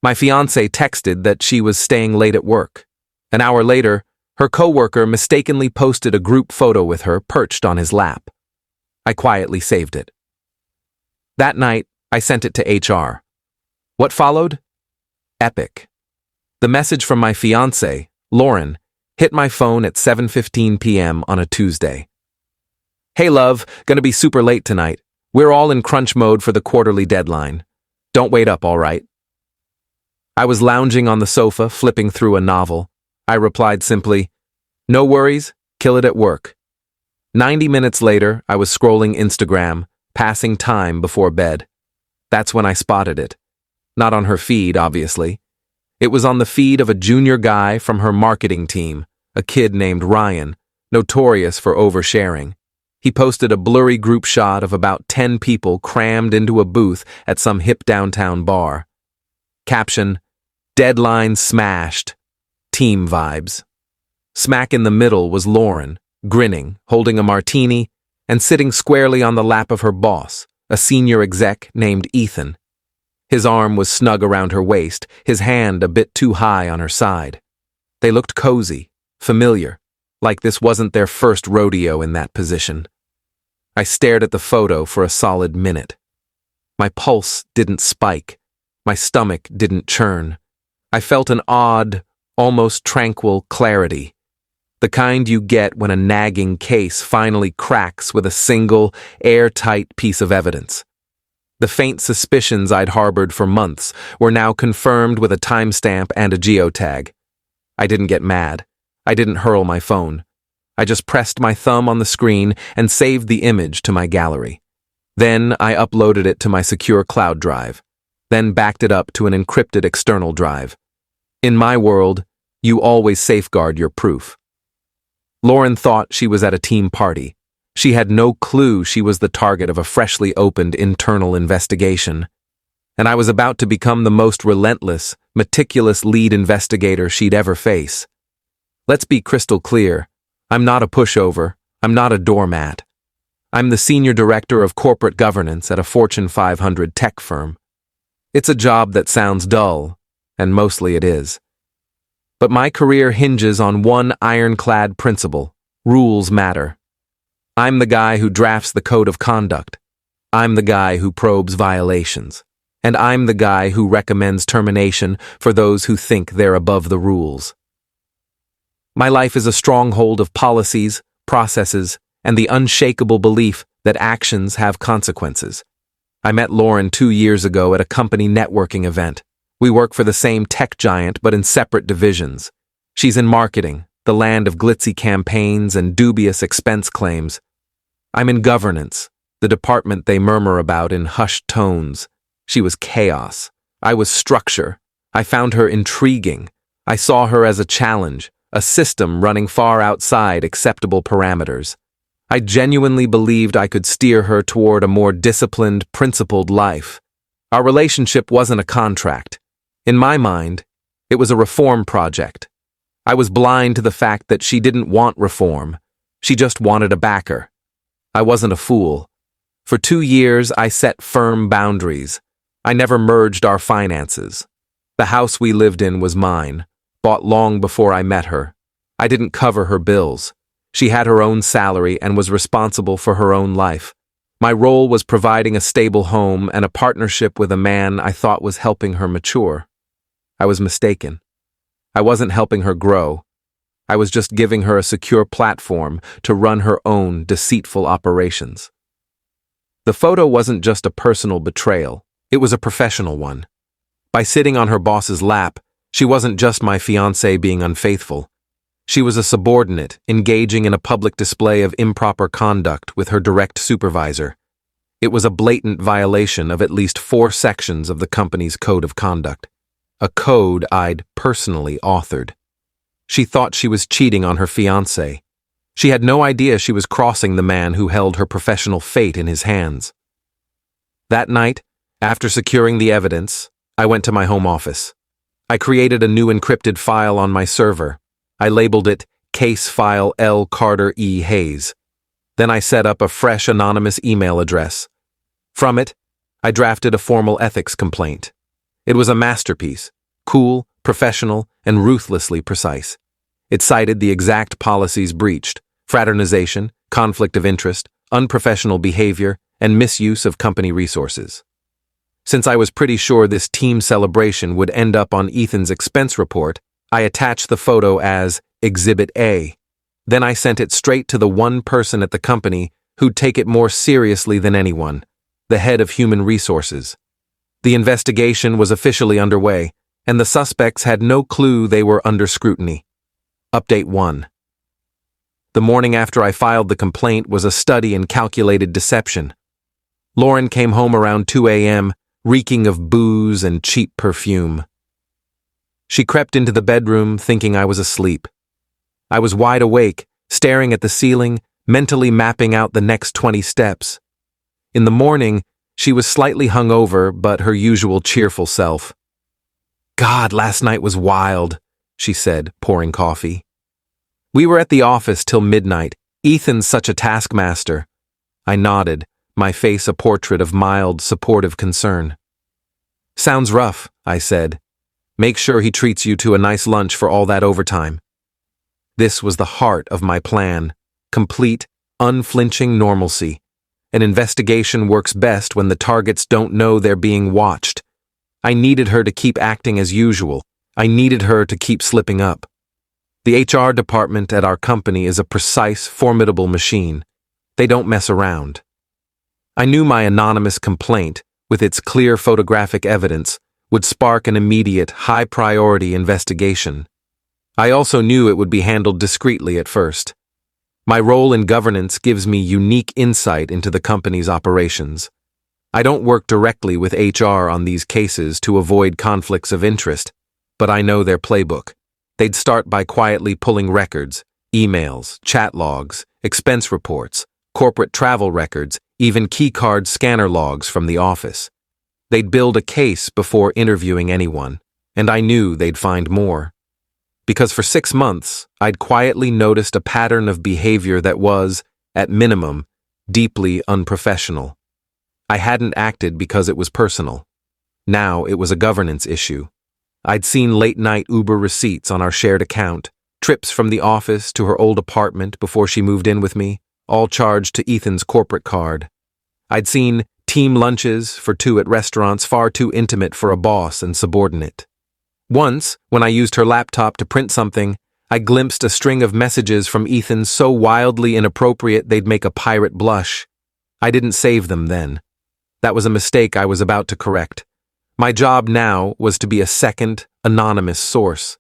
My fiancée texted that she was staying late at work. An hour later, her coworker mistakenly posted a group photo with her perched on his lap. I quietly saved it. That night, I sent it to HR. What followed? Epic. The message from my fiancée, Lauren, hit my phone at 7:15 p.m. on a Tuesday. Hey love, gonna be super late tonight. We're all in crunch mode for the quarterly deadline. Don't wait up, all right? I was lounging on the sofa, flipping through a novel. I replied simply, no worries, kill it at work. 90 minutes later, I was scrolling Instagram, passing time before bed. That's when I spotted it. Not on her feed, obviously. It was on the feed of a junior guy from her marketing team, a kid named Ryan, notorious for oversharing. He posted a blurry group shot of about 10 people crammed into a booth at some hip downtown bar. Caption, deadline smashed. Team vibes. Smack in the middle was Lauren, grinning, holding a martini, and sitting squarely on the lap of her boss, a senior exec named Ethan. His arm was snug around her waist, his hand a bit too high on her side. They looked cozy, familiar, like this wasn't their first rodeo in that position. I stared at the photo for a solid minute. My pulse didn't spike. My stomach didn't churn. I felt an odd, almost tranquil clarity. The kind you get when a nagging case finally cracks with a single, airtight piece of evidence. The faint suspicions I'd harbored for months were now confirmed with a timestamp and a geotag. I didn't get mad. I didn't hurl my phone. I just pressed my thumb on the screen and saved the image to my gallery. Then I uploaded it to my secure cloud drive, then backed it up to an encrypted external drive. In my world, you always safeguard your proof. Lauren thought she was at a team party. She had no clue she was the target of a freshly opened internal investigation. And I was about to become the most relentless, meticulous lead investigator she'd ever face. Let's be crystal clear. I'm not a pushover. I'm not a doormat. I'm the senior director of corporate governance at a Fortune 500 tech firm. It's a job that sounds dull, and mostly it is. But my career hinges on one ironclad principle: rules matter. I'm the guy who drafts the code of conduct. I'm the guy who probes violations. And I'm the guy who recommends termination for those who think they're above the rules. My life is a stronghold of policies, processes, and the unshakable belief that actions have consequences. I met Lauren 2 years ago at a company networking event. We work for the same tech giant but in separate divisions. She's in marketing, the land of glitzy campaigns and dubious expense claims. I'm in governance, the department they murmur about in hushed tones. She was chaos. I was structure. I found her intriguing. I saw her as a challenge, a system running far outside acceptable parameters. I genuinely believed I could steer her toward a more disciplined, principled life. Our relationship wasn't a contract. In my mind, it was a reform project. I was blind to the fact that she didn't want reform. She just wanted a backer. I wasn't a fool. For 2 years, I set firm boundaries. I never merged our finances. The house we lived in was mine, bought long before I met her. I didn't cover her bills. She had her own salary and was responsible for her own life. My role was providing a stable home and a partnership with a man I thought was helping her mature. I was mistaken. I wasn't helping her grow. I was just giving her a secure platform to run her own deceitful operations. The photo wasn't just a personal betrayal. It was a professional one. By sitting on her boss's lap, she wasn't just my fiancée being unfaithful. She was a subordinate, engaging in a public display of improper conduct with her direct supervisor. It was a blatant violation of at least 4 sections of the company's code of conduct, a code I'd personally authored. She thought she was cheating on her fiancé. She had no idea she was crossing the man who held her professional fate in his hands. That night, after securing the evidence, I went to my home office. I created a new encrypted file on my server. I labeled it Case File L. Carter E. Hayes. Then I set up a fresh anonymous email address. From it, I drafted a formal ethics complaint. It was a masterpiece, cool, professional, and ruthlessly precise. It cited the exact policies breached: fraternization, conflict of interest, unprofessional behavior, and misuse of company resources. Since I was pretty sure this team celebration would end up on Ethan's expense report, I attached the photo as Exhibit A. Then I sent it straight to the one person at the company who'd take it more seriously than anyone, the head of human resources. The investigation was officially underway, and the suspects had no clue they were under scrutiny. Update 1. The morning after I filed the complaint was a study in calculated deception. Lauren came home around 2 a.m., reeking of booze and cheap perfume. She crept into the bedroom thinking I was asleep. I was wide awake, staring at the ceiling, mentally mapping out the next 20 steps. In the morning, she was slightly hungover, but her usual cheerful self. "God, last night was wild," she said, pouring coffee. "We were at the office till midnight. Ethan's such a taskmaster." I nodded, my face a portrait of mild, supportive concern. "Sounds rough," I said. "Make sure he treats you to a nice lunch for all that overtime." This was the heart of my plan: complete, unflinching normalcy. An investigation works best when the targets don't know they're being watched. I needed her to keep acting as usual. I needed her to keep slipping up. The HR department at our company is a precise, formidable machine. They don't mess around. I knew my anonymous complaint, with its clear photographic evidence, would spark an immediate, high-priority investigation. I also knew it would be handled discreetly at first. My role in governance gives me unique insight into the company's operations. I don't work directly with HR on these cases to avoid conflicts of interest, but I know their playbook. They'd start by quietly pulling records, emails, chat logs, expense reports, corporate travel records, even keycard scanner logs from the office. They'd build a case before interviewing anyone, and I knew they'd find more. Because for 6 months, I'd quietly noticed a pattern of behavior that was, at minimum, deeply unprofessional. I hadn't acted because it was personal. Now it was a governance issue. I'd seen late-night Uber receipts on our shared account, trips from the office to her old apartment before she moved in with me, all charged to Ethan's corporate card. I'd seen team lunches for 2 at restaurants far too intimate for a boss and subordinate. Once, when I used her laptop to print something, I glimpsed a string of messages from Ethan so wildly inappropriate they'd make a pirate blush. I didn't save them then. That was a mistake I was about to correct. My job now was to be a second, anonymous source.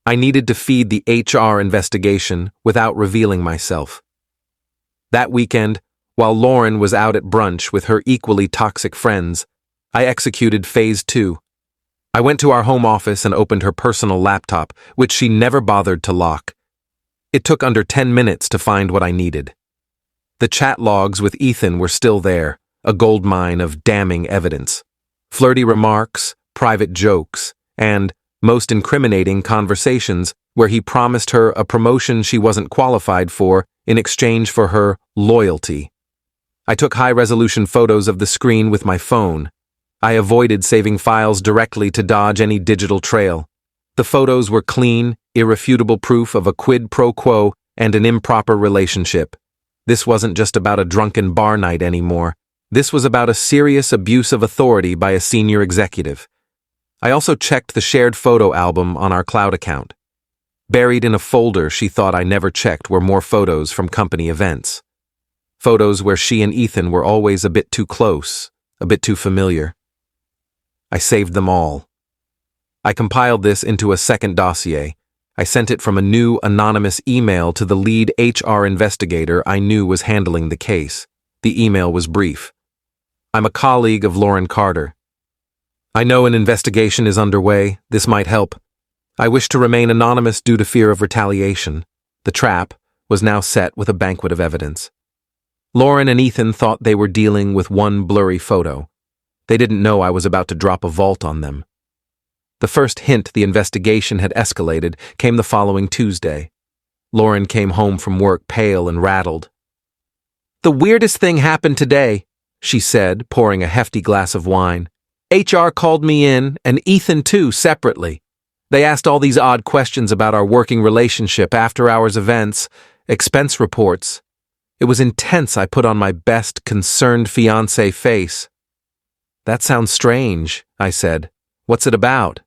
I needed to feed the HR investigation without revealing myself. That weekend, while Lauren was out at brunch with her equally toxic friends, I executed Phase 2. I went to our home office and opened her personal laptop, which she never bothered to lock. It took under 10 minutes to find what I needed. The chat logs with Ethan were still there, a goldmine of damning evidence. Flirty remarks, private jokes, and, most incriminating, conversations where he promised her a promotion she wasn't qualified for in exchange for her loyalty. I took high-resolution photos of the screen with my phone. I avoided saving files directly to dodge any digital trail. The photos were clean, irrefutable proof of a quid pro quo and an improper relationship. This wasn't just about a drunken bar night anymore. This was about a serious abuse of authority by a senior executive. I also checked the shared photo album on our cloud account. Buried in a folder she thought I never checked were more photos from company events. Photos where she and Ethan were always a bit too close, a bit too familiar. I saved them all. I compiled this into a second dossier. I sent it from a new anonymous email to the lead HR investigator I knew was handling the case. The email was brief. "I'm a colleague of Lauren Carter. I know an investigation is underway. This might help. I wish to remain anonymous due to fear of retaliation." The trap was now set with a banquet of evidence. Lauren and Ethan thought they were dealing with one blurry photo. They didn't know I was about to drop a vault on them. The first hint the investigation had escalated came the following Tuesday. Lauren came home from work pale and rattled. "The weirdest thing happened today," she said, pouring a hefty glass of wine. HR called me in, and Ethan too, separately. They asked all these odd questions about our working relationship, after-hours events, expense reports. It was intense. I put on my best concerned fiancé face. That sounds strange, I said. What's it about?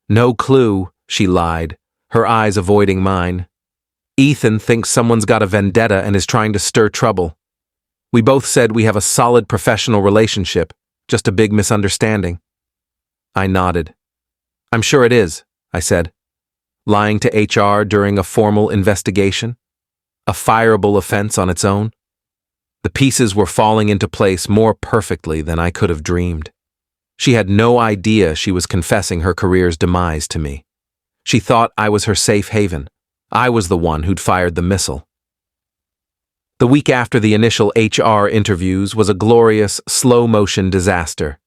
No clue, she lied, her eyes avoiding mine. Ethan thinks someone's got a vendetta and is trying to stir trouble. We both said we have a solid professional relationship, just a big misunderstanding. I nodded. I'm sure it is, I said. Lying to HR during a formal investigation? A fireable offense on its own? The pieces were falling into place more perfectly than I could have dreamed. She had no idea she was confessing her career's demise to me. She thought I was her safe haven. I was the one who'd fired the missile. The week after the initial HR interviews was a glorious, slow-motion disaster.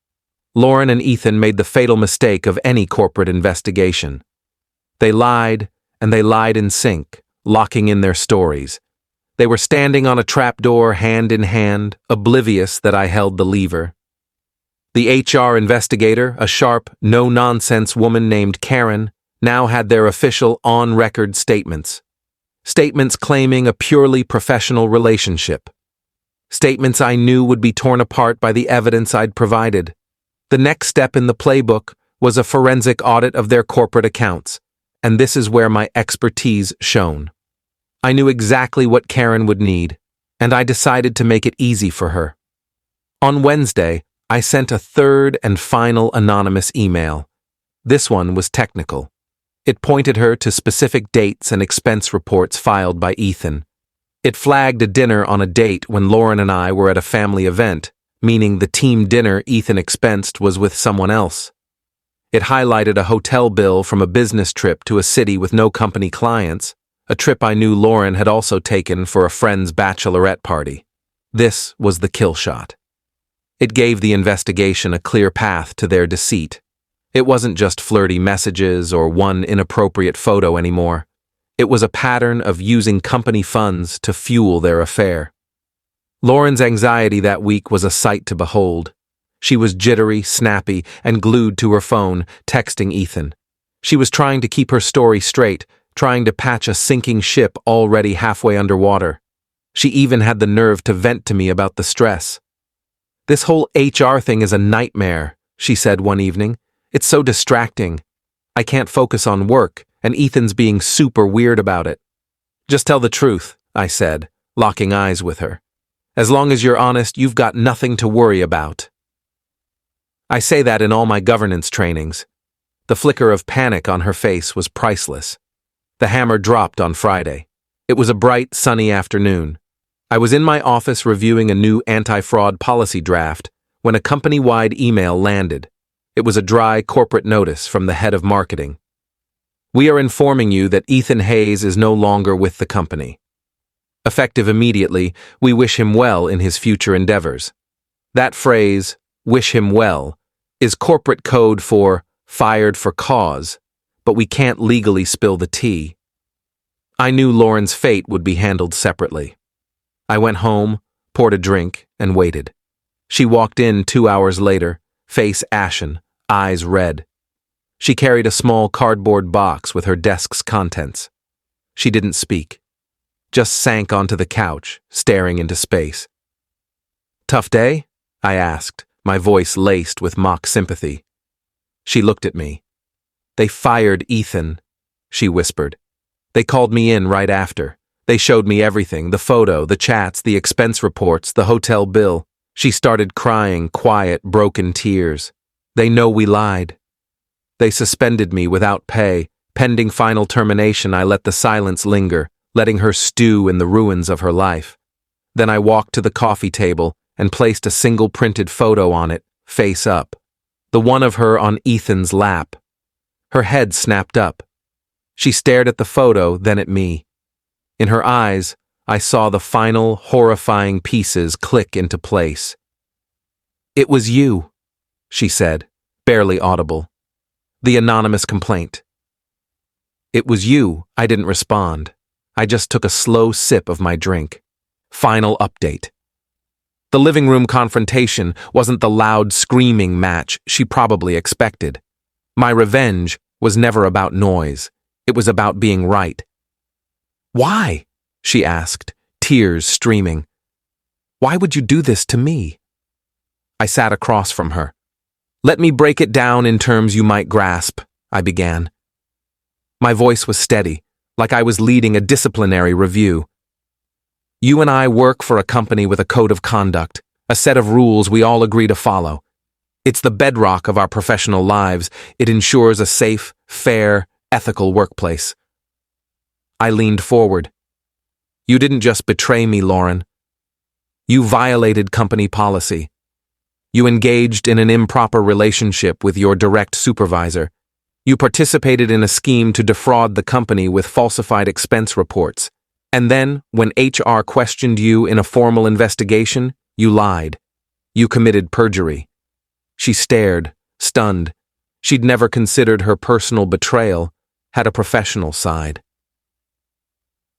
Lauren and Ethan made the fatal mistake of any corporate investigation. They lied, and they lied in sync, locking in their stories. They were standing on a trapdoor hand in hand, oblivious that I held the lever. The HR investigator, a sharp, no-nonsense woman named Karen, now had their official on-record statements. Statements claiming a purely professional relationship. Statements I knew would be torn apart by the evidence I'd provided. The next step in the playbook was a forensic audit of their corporate accounts, and this is where my expertise shone. I knew exactly what Karen would need, and I decided to make it easy for her. On Wednesday, I sent a third and final anonymous email. This one was technical. It pointed her to specific dates and expense reports filed by Ethan. It flagged a dinner on a date when Lauren and I were at a family event, meaning the team dinner Ethan expensed was with someone else. It highlighted a hotel bill from a business trip to a city with no company clients, a trip I knew Lauren had also taken for a friend's bachelorette party. This was the kill shot. It gave the investigation a clear path to their deceit. It wasn't just flirty messages or one inappropriate photo anymore. It was a pattern of using company funds to fuel their affair. Lauren's anxiety that week was a sight to behold. She was jittery, snappy, and glued to her phone, texting Ethan. She was trying to keep her story straight, trying to patch a sinking ship already halfway underwater. She even had the nerve to vent to me about the stress. "This whole HR thing is a nightmare," she said one evening. "It's so distracting. I can't focus on work, and Ethan's being super weird about it." "Just tell the truth," I said, locking eyes with her. "As long as you're honest, you've got nothing to worry about." I say that in all my governance trainings. The flicker of panic on her face was priceless. The hammer dropped on Friday. It was a bright, sunny afternoon. I was in my office reviewing a new anti-fraud policy draft when a company-wide email landed. It was a dry corporate notice from the head of marketing. "We are informing you that Ethan Hayes is no longer with the company. Effective immediately, we wish him well in his future endeavors." That phrase, "wish him well," is corporate code for fired for cause, but we can't legally spill the tea. I knew Lauren's fate would be handled separately. I went home, poured a drink, and waited. She walked in 2 hours later, face ashen, eyes red. She carried a small cardboard box with her desk's contents. She didn't speak, just sank onto the couch, staring into space. "Tough day?" I asked, my voice laced with mock sympathy. She looked at me. "They fired Ethan," she whispered. "They called me in right after. They showed me everything, the photo, the chats, the expense reports, the hotel bill." She started crying, quiet, broken tears. "They know we lied. They suspended me without pay. Pending final termination, I let the silence linger, letting her stew in the ruins of her life. Then I walked to the coffee table and placed a single printed photo on it, face up. The one of her on Ethan's lap. Her head snapped up. She stared at the photo, then at me. In her eyes, I saw the final, horrifying pieces click into place. "It was you," she said, barely audible. The anonymous complaint. "It was you." I didn't respond. I just took a slow sip of my drink. Final update. The living room confrontation wasn't the loud screaming match she probably expected. My revenge was never about noise. It was about being right. "Why?" she asked, tears streaming. "Why would you do this to me?" I sat across from her. "Let me break it down in terms you might grasp," I began. My voice was steady, like I was leading a disciplinary review. "You and I work for a company with a code of conduct, a set of rules we all agree to follow. It's the bedrock of our professional lives. It ensures a safe, fair, ethical workplace." I leaned forward. "You didn't just betray me, Lauren. You violated company policy. You engaged in an improper relationship with your direct supervisor. You participated in a scheme to defraud the company with falsified expense reports. And then, when HR questioned you in a formal investigation, you lied. You committed perjury." She stared, stunned. She'd never considered her personal betrayal had a professional side.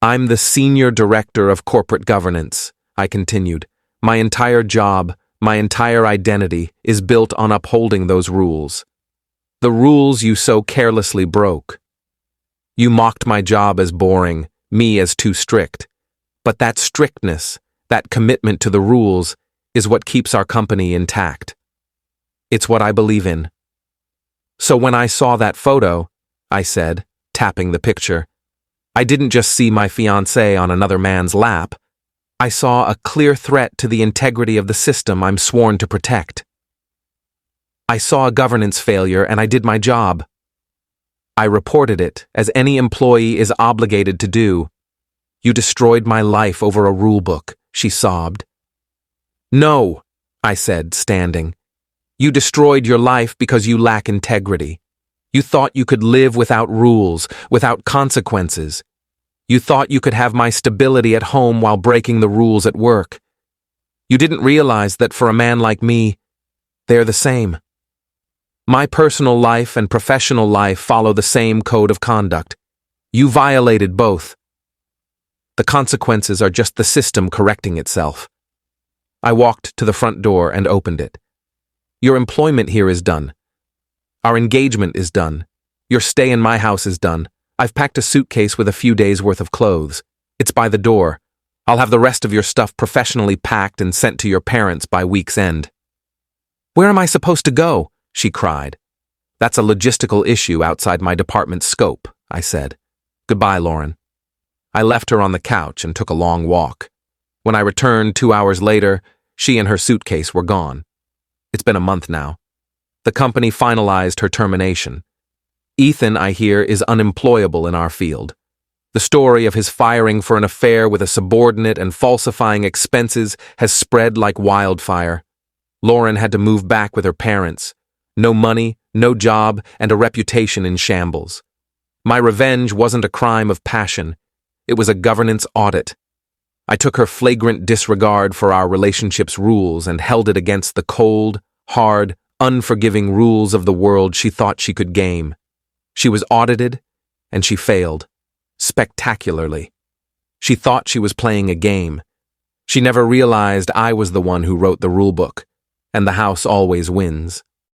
"I'm the senior director of corporate governance," I continued. "My entire job, my entire identity is built on upholding those rules. The rules you so carelessly broke. You mocked my job as boring, me as too strict. But that strictness, that commitment to the rules, is what keeps our company intact. It's what I believe in." "So when I saw that photo," I said, tapping the picture, "I didn't just see my fiancée on another man's lap. I saw a clear threat to the integrity of the system I'm sworn to protect. I saw a governance failure and I did my job. I reported it, as any employee is obligated to do. You destroyed my life over a rulebook," she sobbed. "No," I said, standing. "You destroyed your life because you lack integrity. You thought you could live without rules, without consequences. You thought you could have my stability at home while breaking the rules at work. You didn't realize that for a man like me, they're the same. My personal life and professional life follow the same code of conduct. You violated both. The consequences are just the system correcting itself." I walked to the front door and opened it. "Your employment here is done. Our engagement is done. Your stay in my house is done. I've packed a suitcase with a few days' worth of clothes. It's by the door. I'll have the rest of your stuff professionally packed and sent to your parents by week's end." "Where am I supposed to go?" she cried. "That's a logistical issue outside my department's scope," I said. "Goodbye, Lauren." I left her on the couch and took a long walk. When I returned 2 hours later, she and her suitcase were gone. It's been a month now. The company finalized her termination. Ethan, I hear, is unemployable in our field. The story of his firing for an affair with a subordinate and falsifying expenses has spread like wildfire. Lauren had to move back with her parents. No money, no job, and a reputation in shambles. My revenge wasn't a crime of passion. It was a governance audit. I took her flagrant disregard for our relationship's rules and held it against the cold, hard, unforgiving rules of the world she thought she could game. She was audited, and she failed. Spectacularly. She thought she was playing a game. She never realized I was the one who wrote the rulebook, and the house always wins.